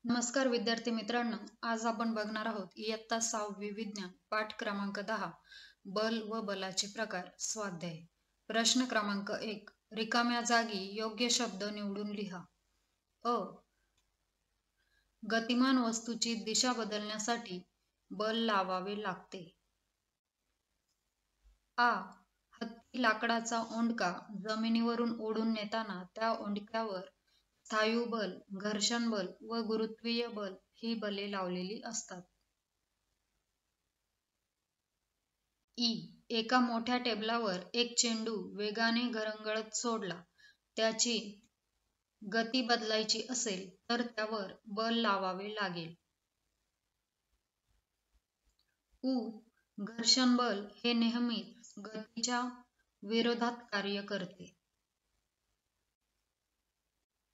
नमस्कार विद्यार्थी मित्रांनो, आज आपण बघणार आहोत इयत्ता 6वी विज्ञान पाठ क्रमांक 10 बल व बलाचे प्रकार स्वाध्याय. प्रश्न क्रमांक 1. रिकाम्या जागी योग्य शब्द निवडून लिहा. अ. गतिमान वस्तूची दिशा बदलण्यासाठी बल लावावे लागते. आ. हत्ती लाकडाचा ओंडका जमिनीवरून ओढून नेताना त्या ओंडक्यावर स्थायू बल, घर्षण बल व गुरुत्वीय बल ही बले लावलेली असतात. ई. एका मोठ्या टेबलावर एक चेंडू वेगाने घरंगळत सोडला. त्याची गती बदलायची असेल तर त्यावर बल लावावे लागेल. उ. घर्षण बल हे नेहमीच गतीच्या विरोधात कार्य करते.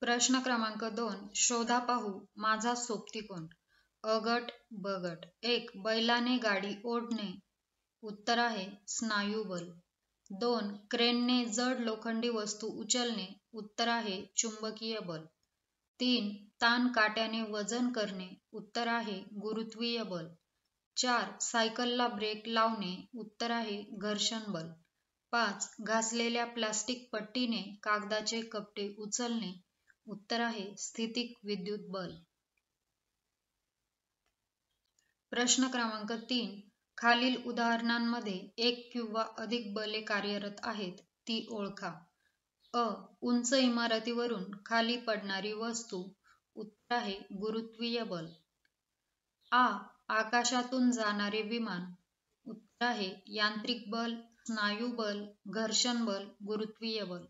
प्रश्न क्रमांक 2. शोधा पाहू माझा सोबती कोण? अ गट ब गट. 1. बैलाने गाडी ओढणे. उत्तर आहे स्नायुबल. 2. क्रेनने जड लोखंडी वस्तू उचलणे. उत्तर आहे चुंबकीय बल. 3. ताण काट्याने वजन करणे. उत्तर आहे गुरुत्वीय बल. 4. सायकलला ब्रेक लावणे. उत्तर आहे घर्षण बल. 5. घासलेल्या प्लास्टिक पट्टीने कागदाचे कपटे उचलणे. उत्तर आहे स्थितिक विद्युत बल. प्रश्न क्रमांक 3. खालील उदाहरणांमध्ये एक किंवा अधिक बले कार्यरत आहेत ती ओळखा. अ. उंच इमारतीवरून खाली पडणारी वस्तू. उत्तर आहे गुरुत्वीय बल. आ. आकाशातून जाणारे विमान. उत्तर आहे यांत्रिक बल, स्नायू बल, घर्षण बल, गुरुत्वीय बल.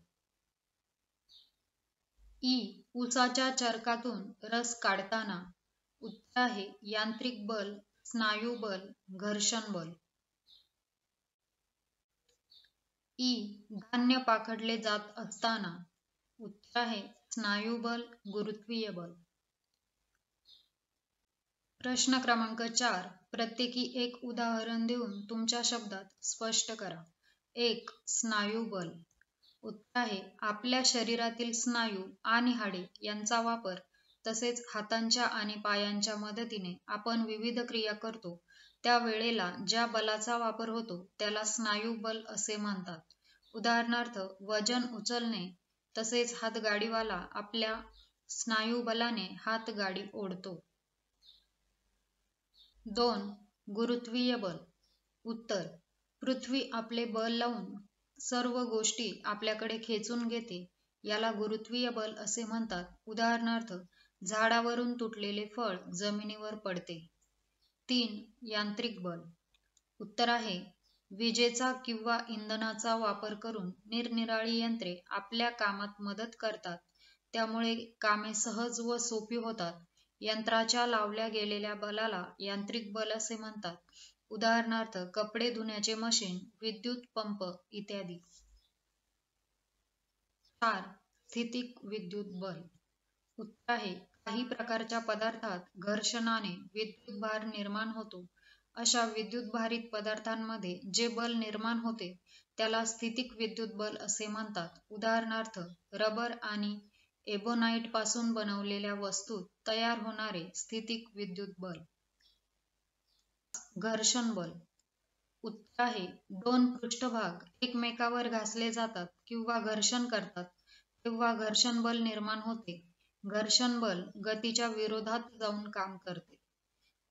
ई. ऊसाच्या चरकातून रस काढताना. उत्तर आहे यांत्रिक बल, स्नायू बल, घर्षण बल. ई. धान्य पाखडले जात असताना. उत्तर आहे स्नायू बल, गुरुत्वीय बल. प्रश्न क्रमांक 4. प्रत्येकी एक उदाहरण देऊन तुमच्या शब्दात स्पष्ट करा. 1. स्नायू बल. उत्तर आहे आपल्या शरीरातील स्नायू आणि हाडे यांचा वापर तसेच हातांच्या आणि पायांच्या मदतीने आपण विविध क्रिया करतो त्या वेळेला ज्या बलाचा वापर होतो त्याला स्नायू बल असे म्हणतात. उदाहरणार्थ वजन उचलणे. तसेच हातगाडीवाला आपल्या स्नायू बलाने हातगाडी ओढतो. 2. गुरुत्वीय बल. उत्तर पृथ्वी आपले बल लावून सर्व गोष्टी आपल्याकडे खेचून घेते याला गुरुत्वीय बल असे म्हणतात. उदाहरणार्थ झाडावरून तुटलेले फळ जमिनीवर पडते. 3. यांत्रिक बल. उत्तर आहे विजेचा किंवा इंधनाचा वापर करून निरनिराळी यंत्रे आपल्या कामात मदत करतात त्यामुळे कामे सहज व सोपी होतात. यंत्राच्या लावल्या गेलेल्या बलाला यांत्रिक बल असे म्हणतात. उदाहरणार्थ कपडे धुण्याचे मशीन, विद्युत पंप इत्यादी. 4. स्थितिक विद्युत बल. उत्तर आहे काही प्रकारच्या पदार्थात घर्षणाने विद्युत भार निर्माण होतो. अशा विद्युत भारित पदार्थांमध्ये जे बल निर्माण होते त्याला स्थितिक विद्युत बल असे म्हणतात. उदाहरणार्थ रबर आणि एबोनाइट पासून बनवलेल्या वस्तूत तयार होणारे स्थितिक विद्युत बल. घर्षण बल. उत्तर आहे दोन पृष्ठभाग एकमेकावर घासले जातात किंवा घर्षण करतात तेव्हा घर्षण बल निर्माण होते. घर्षण बल गतीच्या विरोधात जाऊन काम करते.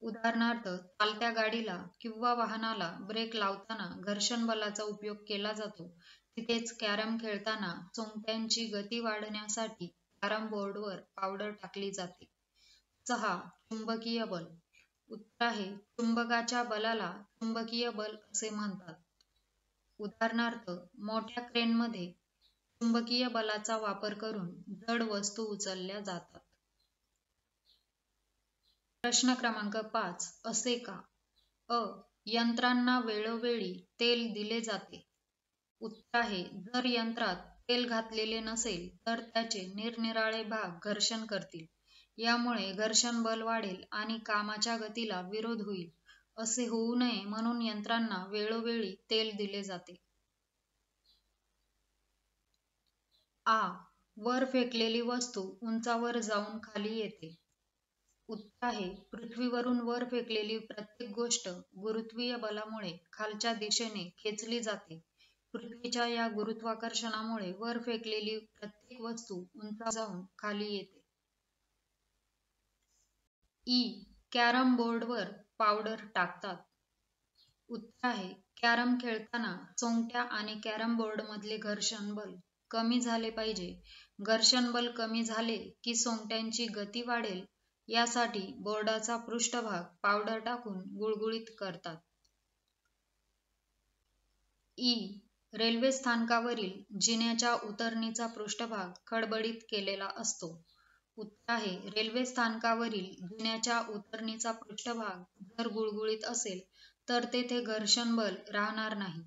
उदाहरणार्थ चालत्या गाडीला किंवा वाहनाला ब्रेक लावताना घर्षण बलाचा उपयोग केला जातो. तिथेच कॅरम खेळताना सोंगट्यांची गती वाढवण्यासाठी कॅरम बोर्डवर पावडर टाकली जाते. 6. चुंबकीय बल. उत्तर आहे चुंबकाच्या बलाला चुंबकीय बल असे म्हणतात. उदाहरणार्थ मोठ्या क्रेनमध्ये चुंबकीय बलाचा वापर करून जड वस्तू उचलल्या जातात. प्रश्न क्रमांक 5. असे का? अ. यंत्रांना वेळोवेळी तेल दिले जाते. उत्तर आहे जर यंत्रात तेल घातलेले नसेल तर त्याचे निरनिराळे भाग घर्षण करतील. यामुळे घर्षण बल वाढेल आणि कामाच्या गतीला विरोध होईल. असे होऊ नये म्हणून यंत्रांना वेळोवेळी तेल दिले जाते. आ. वर फेकलेली वस्तू उंचावर जाऊन खाली येते. उत्तर आहे पृथ्वीवरून वर फेकलेली प्रत्येक गोष्ट गुरुत्वीय बलामुळे खालच्या दिशेने खेचली जाते. पृथ्वीच्या या गुरुत्वाकर्षणामुळे वर फेकलेली प्रत्येक वस्तू उंच जाऊन खाली येते. ई. कॅरम बोर्डवर पावडर टाकतात. उत्तर आहे कॅरम खेळताना सोंगट्या आणि कॅरम बोर्डमधले घर्षण बल कमी झाले पाहिजे. घर्षण बल कमी झाले की सोंगट्यांची गती वाढेल, यासाठी बोर्डाचा पृष्ठभाग पावडर टाकून गुळगुळीत करतात. ई. रेल्वे स्थानकावरील जिन्याच्या उतरणीचा पृष्ठभाग खडबडीत केलेला असतो. उत्तर आहे रेल्वे स्थानकावरील जिन्याच्या उतरणीचा पृष्ठभाग जर गुळगुळीत असेल तर तेथे घर्षण बल राहणार नाही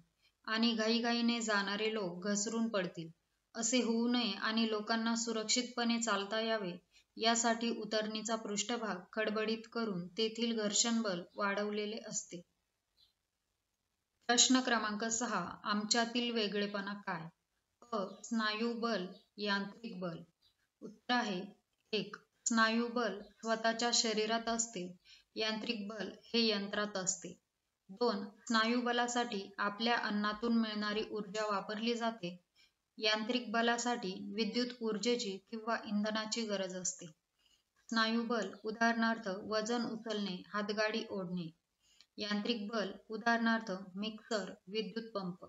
आणि घाईघाईने जाणारे लोक घसरून पडतील. असे होऊ नये आणि लोकांना सुरक्षितपणे चालता यावे यासाठी उतरणीचा पृष्ठभाग खडबडीत करून तेथील घर्षण बल वाढवलेले असते. प्रश्न क्रमांक 6. आमच्यातील वेगळेपणा काय? अ. स्नायू बल, यांत्रिक बल. उत्तर आहे 1. स्नायू बल स्वतःच्या शरीरात असते. यांत्रिक बल हे यंत्रात असते. 2. स्नायू बलासाठी आपल्या अन्नातून मिळणारी ऊर्जा वापरली जाते. यांत्रिक बलासाठी विद्युत ऊर्जेची किंवा इंधनाची गरज असते. स्नायू बल उदाहरणार्थ वजन उचलणे, हातगाडी ओढणे. यांत्रिक बल उदाहरणार्थ मिक्सर, विद्युत पंप.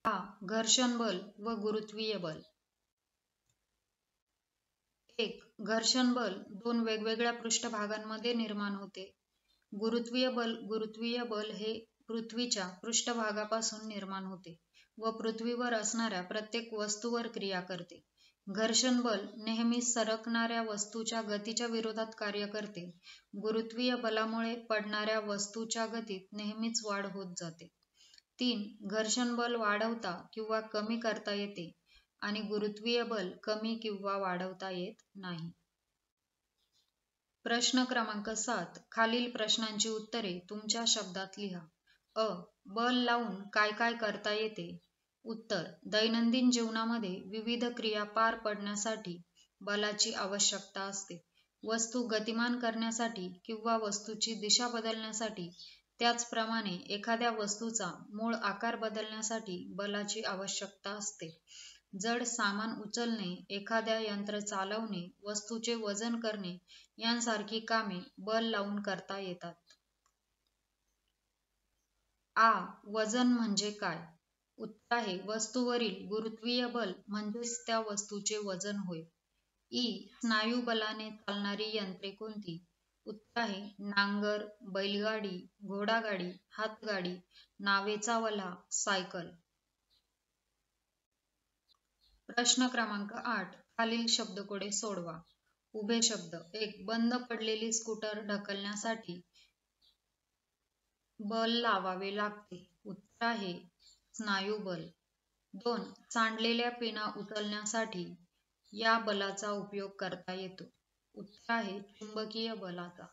आ. घर्षण बल व गुरुत्वीय बल. 1. घर्षण बल दोन वेगवेगळ्या पृष्ठभागांमध्ये निर्माण होते. गुरुत्वीय बल हे पृथ्वीच्या पृष्ठभागापासून निर्माण होते व पृथ्वीवर असणाऱ्या प्रत्येक वस्तूवर क्रिया करते. घर्षण बल नेहमी सरकणाऱ्या वस्तूच्या गतीच्या विरोधात कार्य करते. गुरुत्वीय बलामुळे पडणाऱ्या वस्तूच्या गतीत नेहमीच वाढ होत जाते. 3. घर्षण बल वाढवता किंवा कमी करता येते आणि गुरुत्वीय बल कमी किंवा वाढवता येत नाही. प्रश्न क्रमांक 7. खालील प्रश्नांची उत्तरे तुमच्या शब्दात लिहा. अ. बल लावून काय काय करता येते? उत्तर. दैनंदिन जीवनामध्ये विविध क्रिया पार पडण्यासाठी बलाची आवश्यकता असते. वस्तू गतिमान करण्यासाठी किंवा वस्तूची दिशा बदलण्यासाठी, त्याचप्रमाणे एखाद्या वस्तूचा मूळ आकार बदलण्यासाठी बलाची आवश्यकता असते. जड सामान उचलणे, एखाद्या यंत्र चालवणे, वस्तूचे वजन करणे यांसारखी कामे बल लावून करता येतात. आ. वजन म्हणजे काय? उत्तर आहे वस्तूवरील गुरुत्वीय बल म्हणजेच त्या वस्तूचे वजन होय. ई. स्नायू बलाने चालणारी यंत्रे कोणती? उत्तर आहे नांगर, बैलगाडी, घोडागाडी, हातगाडी, नावेचा वल्हा, सायकल. प्रश्न क्रमांक 8. खालील शब्दकोडे सोडवा. उभे शब्द. 1. बंद पडलेली स्कूटर ढकलण्यासाठी बल लावावे लागते. उत्तर आहे स्नायू बल. 2. सांडलेल्या पेना उचलण्यासाठी या बलाचा उपयोग करता येतो. उत्तर आहे चुंबकीय बलाचा.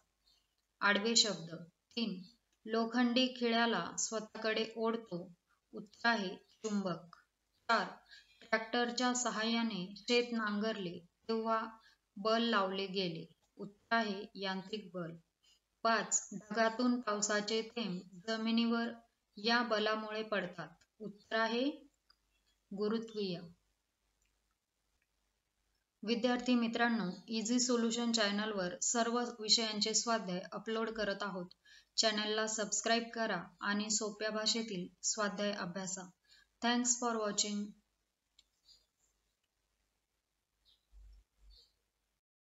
आडवे शब्द. 3. लोखंडी खिळ्याला स्वतःकडे ओढतो. उत्तर आहे चुंबक. 4. ट्रॅक्टरच्या सहाय्याने शेत नांगरले तेव्हा बल लावले गेले. उत्तर आहे यांत्रिक बल. 5. ढगातून पावसाचे थेंब जमिनीवर या बलामुळे पडतात. उत्तर आहे गुरुत्वीय. विद्यार्थी मित्रांनो, इझी सोल्युशन चॅनलवर सर्व विषयांचे स्वाध्याय अपलोड करत आहोत. चॅनलला सबस्क्राईब करा आणि सोप्या भाषेतील स्वाध्याय अभ्यासा. Thanks for watching.